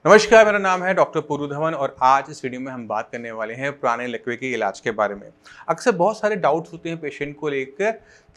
नमस्कार, मेरा नाम है डॉक्टर पूरू धवन और आज इस वीडियो में हम बात करने वाले हैं पुराने लकवे के इलाज के बारे में। अक्सर बहुत सारे डाउट्स होते हैं पेशेंट को लेकर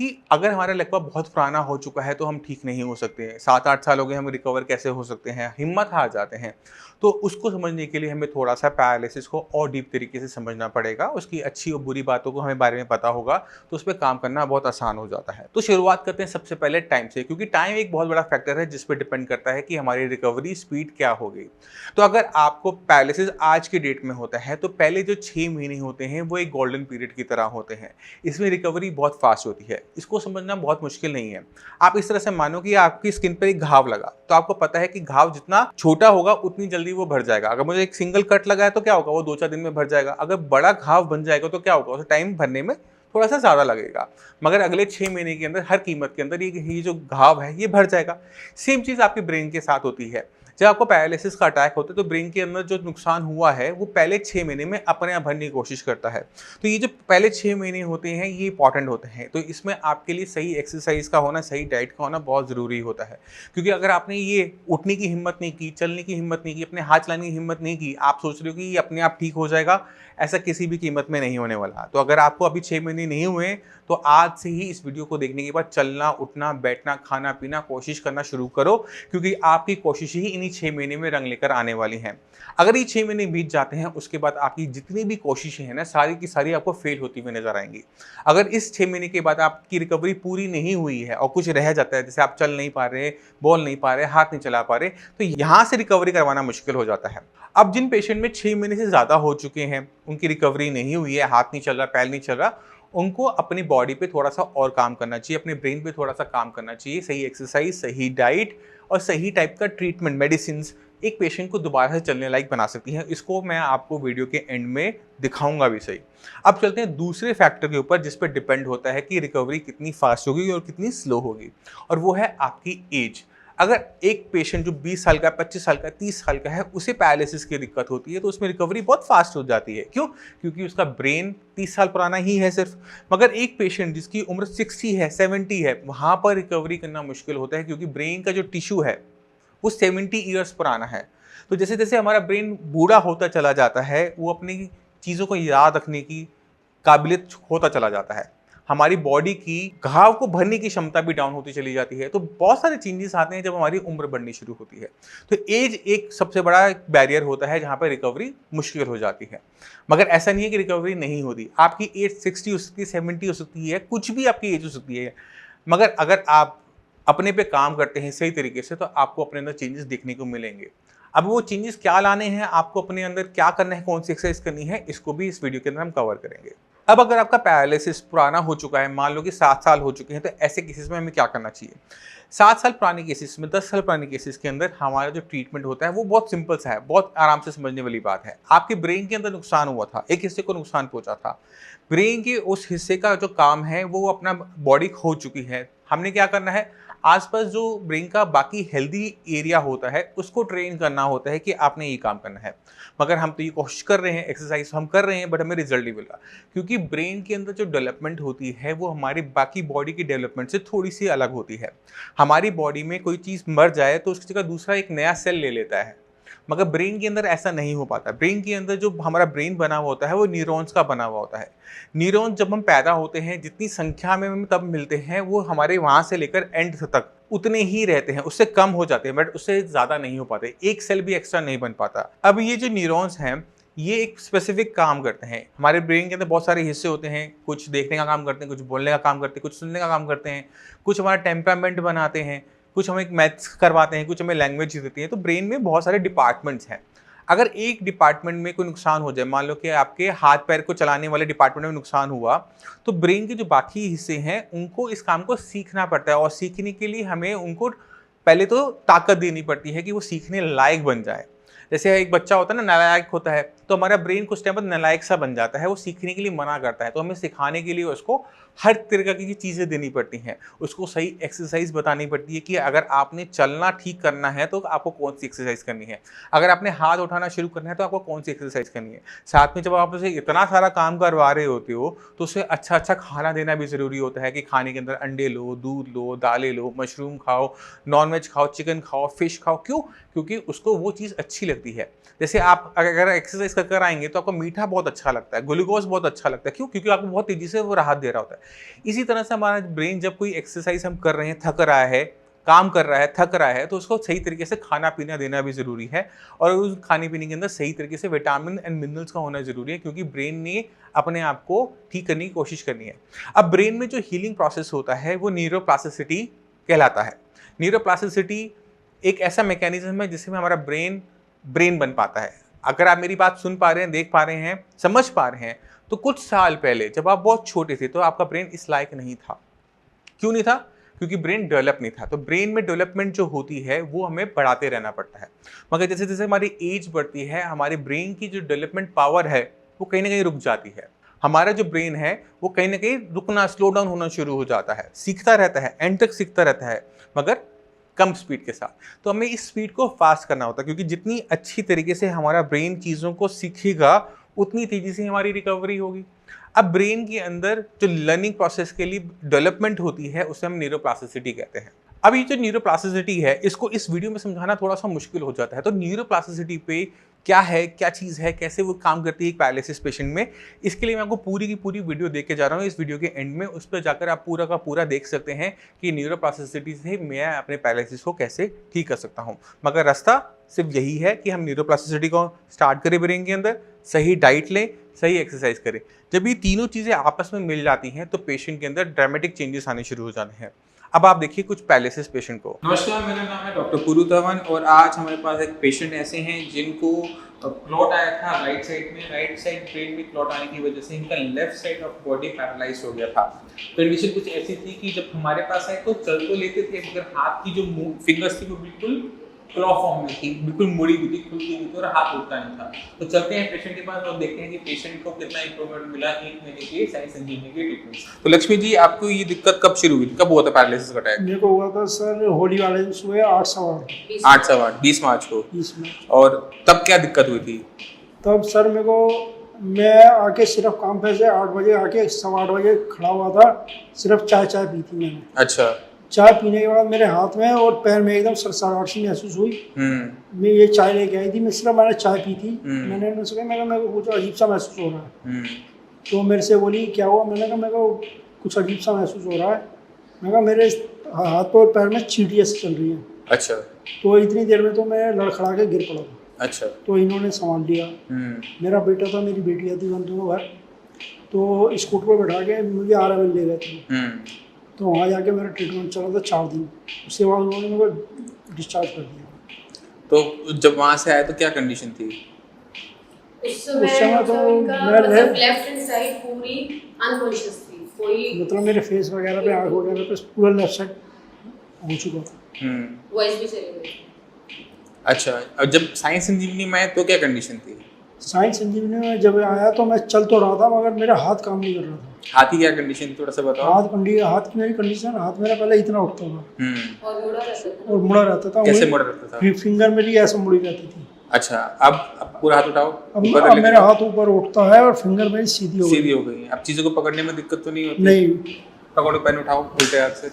कि अगर हमारा लकवा बहुत पुराना हो चुका है तो हम ठीक नहीं हो सकते हैं, 7-8 साल हो गए, हम रिकवर कैसे हो सकते हैं, हिम्मत हार जाते हैं। तो उसको समझने के लिए हमें थोड़ा सा पैरालिसिस को और डीप तरीके से समझना पड़ेगा, उसकी अच्छी और बुरी बातों को हमें बारे में पता होगा तो उस पर काम करना बहुत आसान हो जाता है। तो शुरुआत करते हैं सबसे पहले टाइम से, क्योंकि टाइम एक बहुत बड़ा फैक्टर है जिस पर डिपेंड करता है कि हमारी रिकवरी स्पीड क्या होगी। तो अगर आपको पैरालिसिस आज की डेट में होता है तो पहले जो 6 महीने होते हैं वो एक गोल्डन पीरियड की तरह होते हैं। इसमें रिकवरी बहुत फास्ट होती है, इसको समझना बहुत मुश्किल नहीं है। आप इस तरह से मानो कि आपकी स्किन पर एक घाव लगा, तो आपको पता है कि घाव जितना छोटा होगा उतनी जल्दी वो भर जाएगा। अगर मुझे एक सिंगल कट लगा है तो क्या होगा, वो 2-4 दिन में भर जाएगा। अगर बड़ा घाव बन जाएगा तो क्या होगा, उसे टाइम भरने में थोड़ा सा ज़्यादा लगेगा, मगर अगले 6 महीने के अंदर हर कीमत के अंदर ये जो घाव है ये भर जाएगा। सेम चीज़ आपके ब्रेन के साथ होती है। जब आपको पैरालिसिस का अटैक होता है तो ब्रेन के अंदर जो नुकसान हुआ है वो पहले 6 महीने में अपने आप भरने की कोशिश करता है। तो ये जो पहले 6 महीने होते हैं ये इंपॉर्टेंट होते हैं। तो इसमें आपके लिए सही एक्सरसाइज का होना, सही डाइट का होना बहुत ज़रूरी होता है। क्योंकि अगर आपने ये उठने की हिम्मत नहीं की, चलने की हिम्मत नहीं की, अपने हाथ चलाने की हिम्मत नहीं की, आप सोच रहे हो कि ये अपने आप ठीक हो जाएगा, ऐसा किसी भी कीमत में नहीं होने वाला। तो अगर आपको अभी 6 महीने नहीं हुए तो आज से ही इस वीडियो को देखने के बाद चलना, उठना, बैठना, खाना पीना, कोशिश करना शुरू करो, क्योंकि आपकी कोशिश ही इन्हीं 6 महीने में रंग लेकर आने वाली हैं। अगर ये 6 महीने बीत जाते हैं उसके बाद आपकी जितनी भी कोशिशें हैं ना, सारी की सारी आपको फेल होती हुई नजर आएंगी। अगर इस 6 महीने के बाद आपकी रिकवरी पूरी नहीं हुई है और कुछ रह जाता है, जैसे आप चल नहीं पा रहे, बोल नहीं पा रहे, हाथ नहीं चला पा रहे, तो यहाँ से रिकवरी करवाना मुश्किल हो जाता है। अब जिन पेशेंट में 6 महीने से ज़्यादा हो चुके हैं, उनकी रिकवरी नहीं हुई है, हाथ नहीं चल रहा, पैर नहीं चल रहा, उनको अपनी बॉडी पे थोड़ा सा और काम करना चाहिए, अपने ब्रेन पे थोड़ा सा काम करना चाहिए। सही एक्सरसाइज, सही डाइट और सही टाइप का ट्रीटमेंट, मेडिसिन एक पेशेंट को दोबारा से चलने लायक बना सकती हैं। इसको मैं आपको वीडियो के एंड में दिखाऊंगा भी सही। अब चलते हैं दूसरे फैक्टर के ऊपर जिस पर डिपेंड होता है कि रिकवरी कितनी फास्ट होगी और कितनी स्लो होगी, और वो है आपकी एज। अगर एक पेशेंट जो 20 साल का, 25 साल का, 30 साल का है, उसे पैरालिसिस की दिक्कत होती है तो उसमें रिकवरी बहुत फास्ट हो जाती है। क्यों? क्योंकि उसका ब्रेन 30 साल पुराना ही है सिर्फ। मगर एक पेशेंट जिसकी उम्र 60 है, 70 है, वहाँ पर रिकवरी करना मुश्किल होता है, क्योंकि ब्रेन का जो टिश्यू है वो 70 ईयर्स पुराना है। तो जैसे जैसे हमारा ब्रेन बूढ़ा होता चला जाता है, वो अपनी चीज़ों को याद रखने की काबिलियत होता चला जाता है, हमारी बॉडी की घाव को भरने की क्षमता भी डाउन होती चली जाती है। तो बहुत सारे चेंजेस आते हैं जब हमारी उम्र बढ़नी शुरू होती है। तो एज एक सबसे बड़ा बैरियर होता है जहाँ पर रिकवरी मुश्किल हो जाती है। मगर ऐसा नहीं है कि रिकवरी नहीं होती। आपकी एज 60 हो सकती है, 70 हो सकती है, कुछ भी आपकी एज हो सकती है, मगर अगर आप अपने पे काम करते हैं सही तरीके से तो आपको अपने अंदर चेंजेस देखने को मिलेंगे। अब वो चेंजेस क्या लाने हैं, आपको अपने अंदर क्या करना है, कौन सी एक्सरसाइज करनी है, इसको भी इस वीडियो के अंदर हम कवर करेंगे। अब अगर आपका पैरालिसिस पुराना हो चुका है, मान लो कि 7 साल हो चुके हैं, तो ऐसे केसेस में हमें क्या करना चाहिए? 7 साल पुराने केसेस में, 10 साल पुराने केसेस के अंदर हमारा जो ट्रीटमेंट होता है वो बहुत सिंपल सा है, बहुत आराम से समझने वाली बात है। आपके ब्रेन के अंदर नुकसान हुआ था, एक हिस्से को नुकसान पहुंचा था, ब्रेन के उस हिस्से का जो काम है वो अपना बॉडी खो चुकी है। हमने क्या करना है, आसपास जो ब्रेन का बाकी हेल्दी एरिया होता है उसको ट्रेन करना होता है कि आपने ये काम करना है। मगर हम तो ये कोशिश कर रहे हैं, एक्सरसाइज हम कर रहे हैं, बट हमें रिजल्ट नहीं मिल रहा, क्योंकि ब्रेन के अंदर जो डेवलपमेंट होती है वो हमारी बाकी बॉडी की डेवलपमेंट से थोड़ी सी अलग होती है। हमारी बॉडी में कोई चीज़ मर जाए तो उसकी जगह दूसरा एक नया सेल ले लेता है, मगर ब्रेन के अंदर ऐसा नहीं हो पाता। ब्रेन के अंदर जो हमारा ब्रेन बना हुआ होता है वो न्यूरॉन्स का बना हुआ होता है। न्यूरॉन्स जब हम पैदा होते हैं, जितनी संख्या में हम तब मिलते हैं, वो हमारे वहाँ से लेकर एंड तक उतने ही रहते हैं, उससे कम हो जाते हैं, बट उससे ज़्यादा नहीं हो पाते, एक सेल भी एक्स्ट्रा नहीं बन पाता। अब ये जो न्यूरॉन्स हैं ये एक स्पेसिफिक काम करते हैं। हमारे ब्रेन के अंदर बहुत सारे हिस्से होते हैं, कुछ देखने का काम करते हैं, कुछ बोलने का काम करते हैं, कुछ सुनने का काम करते हैं, कुछ हमारा टेम्परामेंट बनाते हैं, कुछ हमें मैथ्स करवाते हैं, कुछ हमें लैंग्वेज देती हैं। तो ब्रेन में बहुत सारे डिपार्टमेंट्स हैं। अगर एक डिपार्टमेंट में कोई नुकसान हो जाए, मान लो कि आपके हाथ पैर को चलाने वाले डिपार्टमेंट में नुकसान हुआ, तो ब्रेन के जो बाकी हिस्से हैं उनको इस काम को सीखना पड़ता है, और सीखने के लिए हमें उनको पहले तो ताकत देनी पड़ती है कि वो सीखने लायक बन जाए। जैसे एक बच्चा होता है ना, नालायक होता है, तो हमारा ब्रेन कुछ टाइम बाद नालायक सा बन जाता है, वो सीखने के लिए मना करता है, तो हमें सिखाने के लिए उसको हर तरह की चीज़ें देनी पड़ती हैं। उसको सही एक्सरसाइज बतानी पड़ती है कि अगर आपने चलना ठीक करना है तो आपको कौन सी एक्सरसाइज करनी है, अगर आपने हाथ उठाना शुरू करना है तो आपको कौन सी एक्सरसाइज करनी है। साथ में जब आप उसे इतना सारा काम करवा रहे होते हो तो उसे अच्छा अच्छा खाना देना भी ज़रूरी होता है कि खाने के अंदर अंडे लो, दूध लो, दालें लो, मशरूम खाओ, नॉन वेज खाओ, चिकन खाओ, फिश खाओ। क्यों? क्योंकि उसको वो चीज़ अच्छी लगती है। जैसे आप अगर एक्सरसाइज कर कर आएंगे तो आपको मीठा बहुत अच्छा लगता है, ग्लूकोज बहुत अच्छा लगता है। क्यों? क्योंकि आपको बहुत तेजी से वो राहत दे रहा होता है। इसी तरह से हमारा ब्रेन जब कोई एक्सरसाइज हम कर रहे हैं, थक रहा है, काम कर रहा है, थक रहा है, तो उसको सही तरीके से खाना पीना देना भी ज़रूरी है और उस खाने पीने के अंदर सही तरीके से विटामिन एंड मिनरल्स का होना ज़रूरी है, क्योंकि ब्रेन ने अपने आप को ठीक करने की कोशिश करनी है। अब ब्रेन में जो हीलिंग प्रोसेस होता है वो न्यूरोप्लास्टिसिटी कहलाता है। न्यूरोप्लास्टिसिटी एक ऐसा मैकेनिज्म है जिसमें हमारा ब्रेन ब्रेन बन पाता है। अगर आप मेरी बात सुन पा रहे हैं, देख पा रहे हैं, समझ पा रहे हैं, तो कुछ साल पहले जब आप बहुत छोटे थे तो आपका ब्रेन इस लायक नहीं था। क्यों नहीं था? क्योंकि ब्रेन डेवलप नहीं था। तो ब्रेन में डेवलपमेंट जो होती है वो हमें बढ़ाते रहना पड़ता है, मगर जैसे जैसे हमारी एज बढ़ती है हमारे ब्रेन की जो डेवलपमेंट पावर है वो कहीं ना कहीं रुक जाती है। हमारा जो ब्रेन है वो कहीं ना कहीं रुकना, स्लो डाउन होना शुरू हो जाता है। सीखता रहता है, एंड तक सीखता रहता है, मगर कम स्पीड के साथ। तो हमें इस स्पीड को फास्ट करना होता है, क्योंकि जितनी अच्छी तरीके से हमारा ब्रेन चीज़ों को सीखेगा उतनी तेज़ी से हमारी रिकवरी होगी। अब ब्रेन के अंदर जो लर्निंग प्रोसेस के लिए डेवलपमेंट होती है उसे हम न्यूरोप्लास्टिसिटी कहते हैं। अब ये जो न्यूरोप्लास्टिसिटी है इसको इस वीडियो में समझाना थोड़ा सा मुश्किल हो जाता है। तो न्यूरोप्लास्टिसिटी पे क्या है, क्या चीज़ है, कैसे वो काम करती है एक पैरालिसिस पेशेंट में, इसके लिए मैं आपको पूरी की पूरी वीडियो देख के जा रहा हूँ। इस वीडियो के एंड में उस पर जाकर आप पूरा का पूरा देख सकते हैं कि न्यूरोप्लास्टिसिटी से मैं अपने पैरालिसिस को कैसे ठीक कर सकता हूँ। मगर रास्ता सिर्फ यही है कि हम न्यूरोप्लास्टिसिटी को स्टार्ट करें ब्रेन के अंदर, सही डाइट लें, सही एक्सरसाइज करें। जब ये तीनों चीज़ें आपस में मिल जाती हैं तो पेशेंट के अंदर ड्रामेटिक चेंजेस आने शुरू हो जाते हैं। अब आप देखिए कुछ पैरालिसिस पेशेंट को। नमस्कार, मेरा नाम है डॉक्टर पुरु धवन और आज हमारे पास एक पेशेंट ऐसे हैं जिनको क्लॉट आया था राइट साइड में, राइट साइड ब्रेन में क्लॉट आने की वजह से इनका left side of body paralyse हो गया था। कंडीशन कुछ ऐसी थी कि जब हमारे पास आए तो चल तो लेते थे मगर हाथ की जो फिंगर्स थी वो बिल्कुल क्लॉ फॉर्म में थी, बिल्कुल मुड़ी हुई थी, खुलती हुई थी और हाथ उठता नहीं था। तो चलते हैं पेशेंट के पास और देखते हैं कि पेशेंट को कितना इंप्रूवमेंट मिला 1 महीने के साइंस संजीवनी के ट्रीटमेंट से। तो लक्ष्मी जी, आपको ये दिक्कत कब शुरू हुई, कब हुआ था पैरालिसिस का अटैक? मेरे को हुआ था सर होली वाले दिन सुबह 8:15 8/8 20 मार्च को। 20 में। और तब क्या दिक्कत हुई थी? तब सर मैं आके सिर्फ काम पे से 8 बजे आके 8:15 बजे खड़ा हुआ था, सिर्फ चाय पी थी मैंने। अच्छा। चाय पीने के बाद मेरे हाथ में और पैर में एकदम सरसराहट सी महसूस हुई। मैं ये चाय लेके आई थी, मैंने चाय पी थी। मैंने उनसे कहा मेरे को कुछ अजीब सा महसूस हो रहा है। तो मेरे से बोली क्या हुआ? मैंने कहा मेरे को कुछ अजीब सा महसूस हो रहा है। मैंने कहा मेरे हाथ और पैर में चींटियाँ चल रही हैं। अच्छा। तो इतनी देर में तो मैं लड़खड़ा के गिर पड़ा था। अच्छा। तो इन्होंने संभाल लिया। मेरा बेटा था, मेरी बेटी थी, हम दोनों घर। तो स्कूटर पर बैठा के मुझे RML ले गए थे। तो वहाँ जाके मेरा ट्रीटमेंट चला था 4 दिन। उसके बाद उन्होंने मेरे को डिस्चार्ज कर दिया। तो जब वहाँ से आए तो क्या कंडीशन थी? उस समय तो मैं लेफ्ट हैंड साइड पूरी अनकॉन्शियस थी, कोई मतलब मेरे फेस वगैरह पे, आँख वगैरह पे पूरा लेफ्ट साइड हो चुका था। वॉइस भी चली गई। अच्छा, अब जब साइंस संजीवनी में आए तो क्या कंडीशन थी? साइंस संजीवनी में जब आया तो मैं चल तो रहा था मगर मेरा हाथ काम नहीं कर रहा था। हाथ की क्या कंडीशन, थोड़ा सा बताओ। हाथ की मेरी कंडीशन, हाथ मेरा पहले इतना उठता था और मुड़ा रहता था। कैसे मुड़ा रहता था? फिंगर मेरी ऐसे मुड़ी रहती थी। अच्छा, अब पूरा हाथ उठाओ। अब मेरा हाथ ऊपर उठता है और फिंगर मेरी सीधी हो गई। अब चीजों को पकड़ने में दिक्कत तो नहीं होती? नहीं। पकड़ो, पेन उठाओ उल्टे हाथ से।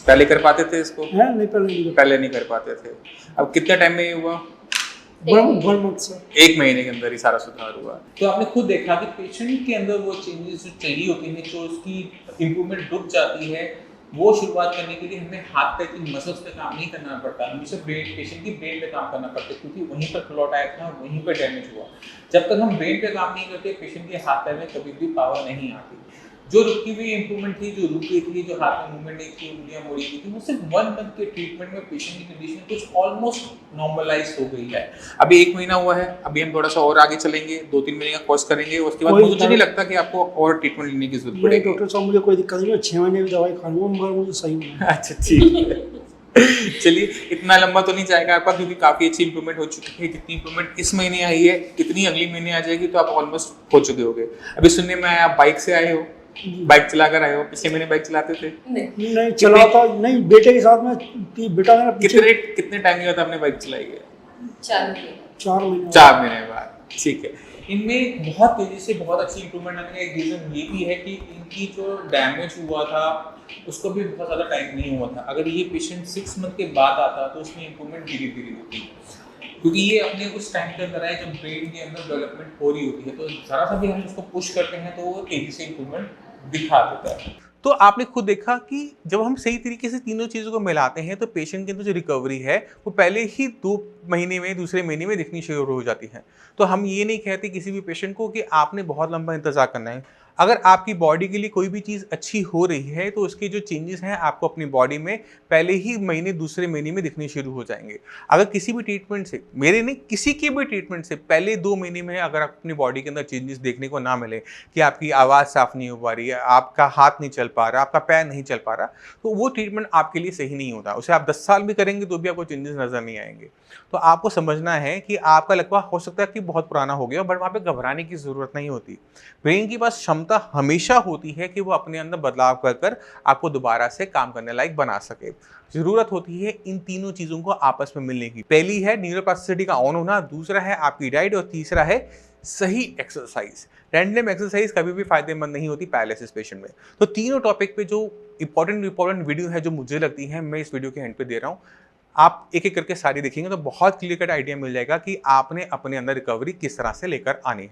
पहले कर पाते थे इसको? नहीं, पहले नहीं कर पाते थे। अब कितने टाइम में ये हुआ? 1 महीने के अंदर ही सारा सुधार हुआ। तो आपने खुद देखा कि पेशेंट के अंदर वो चेंजेस जो चाहिए होती हैं, जो उसकी इम्प्रूवमेंट रुक जाती है, वो शुरुआत करने के लिए हमें हाथ पैर की मसल्स पे काम नहीं करना पड़ता, हमें पेशेंट की ब्रेन पे काम करना पड़ता है, क्योंकि वहीं पर क्लॉट आया था, वहीं पर डैमेज हुआ। जब तक हम ब्रेन पे काम नहीं करते पेशेंट के हाथ पैर में कभी भी पावर नहीं आती। जो रुकी हुई इंप्रूवमेंट थी, जो रुकी थी, जो हाथ में मूवमेंट नहीं थी, उंगलियां मोड़ी हुई थी, वो सिर्फ 1 मंथ के ट्रीटमेंट में पेशेंट की कंडीशन कुछ ऑलमोस्ट नॉर्मलाइज हो गई है। अभी 1 महीना हुआ है, अभी हम थोड़ा सा और आगे चलेंगे, 2-3 महीने का कोर्स करेंगे, उसके बाद मुझे नहीं लगता कि आपको और ट्रीटमेंट लेने की जरूरत पड़ेगी। डॉक्टर साहब मुझे कोई दिक्कत नहीं है, 6 महीने की दवाई खा लूंगा मगर मुझे सही होना है। अच्छा, ठीक है। चलिए, इतना लंबा तो नहीं जाएगा आपका, क्योंकि काफी अच्छी इंप्रूवमेंट हो चुकी है। जितनी इंप्रूवमेंट इस महीने आई है कितनी अगली महीने आ जाएगी, तो आप ऑलमोस्ट हो चुके होगे। अभी सुनने में आया आप बाइक से आए हो, बाइक चलाकर आए हो, पिछले महीने बाइक चलाते थे? नहीं। नहीं चलाता नहीं, बेटे के साथ में बेटा मेरा पीछे कितने टाइम के बाद आपने बाइक चलाई है? 4 महीने। 4 महीने 4 महीने बाद, ठीक है। इनमें बहुत तेजी से बहुत अच्छी इंप्रूवमेंट आने का एक रीजन ये भी है कि इनकी जो डैमेज हुआ था उसको भी बहुत ज़्यादा टाइम नहीं हुआ था। अगर ये पेशेंट 6 मंथ के बाद आता तो उसमें इंप्रूवमेंट धीरे धीरे होती, क्योंकि ये अपने उस टाइम के अंदर है जब ब्रेन के अंदर डेवलपमेंट हो रही होती है, तो ज़रा सा भी हम उसको पुश करते हैं तो वो तेजी से इंप्रूवमेंट दिखा देता है। तो आपने खुद देखा कि जब हम सही तरीके से तीनों चीज़ों को मिलाते हैं तो पेशेंट के अंदर जो रिकवरी है वो पहले ही 2 महीने में, दूसरे महीने में दिखनी शुरू हो जाती है। तो हम ये नहीं कहते किसी भी पेशेंट को कि आपने बहुत लंबा इंतज़ार करना है। अगर आपकी बॉडी के लिए कोई भी चीज़ अच्छी हो रही है तो उसके जो चेंजेस हैं आपको अपनी बॉडी में पहले ही महीने, दूसरे महीने में दिखने शुरू हो जाएंगे। अगर किसी भी ट्रीटमेंट से, मेरे नहीं किसी के भी ट्रीटमेंट से पहले 2 महीने में अगर आप अपनी बॉडी के अंदर चेंजेस देखने को ना मिले कि आपकी आवाज़ साफ नहीं हो पा रही है, आपका हाथ नहीं चल पा रहा, आपका पैर नहीं चल पा रहा, तो वो ट्रीटमेंट आपके लिए सही नहीं होता। उसे आप 10 साल भी करेंगे तो भी आपको चेंजेस नज़र नहीं आएंगे। तो आपको समझना है कि आपका लकवा हो सकता है कि बहुत पुराना हो गया, बट वहाँ पे घबराने की ज़रूरत नहीं होती। ब्रेन की पास क्षमता हमेशा होती है कि वो अपने अंदर बदलाव कर कर आपको दोबारा से काम करने लायक बना सके। ज़रूरत होती है इन तीनों चीज़ों को आपस में मिलने की। पहली है न्यूरोप्लास्टिसिटी का ऑन होना, दूसरा है आपकी डाइट और तीसरा है सही एक्सरसाइज। रैंडम एक्सरसाइज कभी भी फायदेमंद नहीं होती पैरालिसिस पेशेंट में। तो तीनों टॉपिक पे जो इंपॉर्टेंट वीडियो है जो मुझे लगती है मैं इस वीडियो के एंड पे दे रहा हूँ, आप एक एक करके सारी देखेंगे तो बहुत क्लियर कट आइडिया मिल जाएगा कि आपने अपने अंदर रिकवरी किस तरह से लेकर आनी है।